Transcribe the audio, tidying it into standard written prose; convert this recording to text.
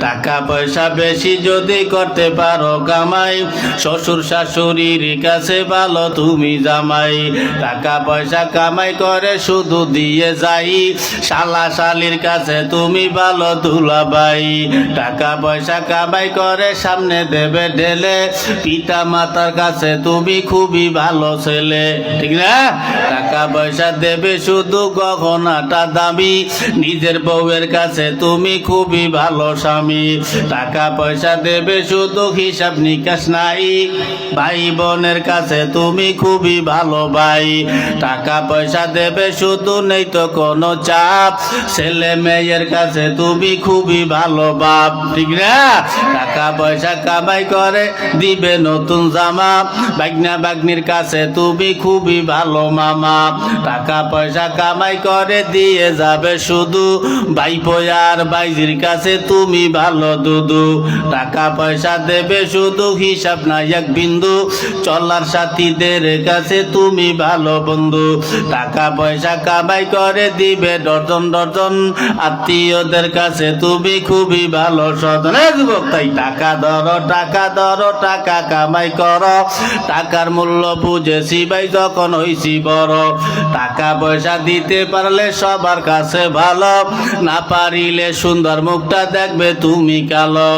টাকা পয়সা বেশি যদি করতে পারো কামাই, শ্বশুর শাশুড়ির কাছে ভালো তুমি জামাই। টাকা পয়সা কামাই করে শুধু দিয়ে যাই, শালা শালির কাছে তুমি ভালো দুলাভাই। টাকা পয়সা কামাই করে সামনে দেবে ঢেলে, পিতা মাতার কাছে তুমি খুবই ভালো ছেলে, ঠিক না? টাকা পয়সা দেবে শুধু গহনাটা দামি, নিজের বউয়ের কাছে তুমি খুবই ভালো স্বামী। টাকা পয়সা দেবে শুধু হিসাব নিকাশ নাই, ভাই বোনের কাছে তুমি খুবই ভালো ভাই। টাকা পয়সা দেবে শুধু নেই তো কোনো চাপ, ছেলে মেয়ের কাছে তুমি খুবই ভালো বাপ, ঠিক না? টাকা পয়সা কামাই করে দিবে নতুন জামা, বাগনা বাগনির কাছে তুমি খুবই ভালো মামা। টাকা পয়সা কামাই করে দিয়ে যাবে শুধু, ভাইপো আর ভাইজির কাছে তুমি ভালো দুদু। টাকা পয়সা দেবে শুধু হিসাব নাই এক বিন্দু, চলার সাথীদের কাছে তুমি ভালো বন্ধু। টাকা পয়সা কামাই করে দিবে ডজন ডজন, আত্মীয়দের কাছে তুমি খুবই ভালো স্বজন। যুবক তাই টাকা ধরো টাকা ধরো, টাকা কামাই করো, টাকার মূল্য বুঝেছি ভাই যখন হইছি বড়। টাকা পয়সা দিতে পারলে সবার কাছে ভালো, না পারিলে সুন্দর মুখটা দেখবে তুমি কালো।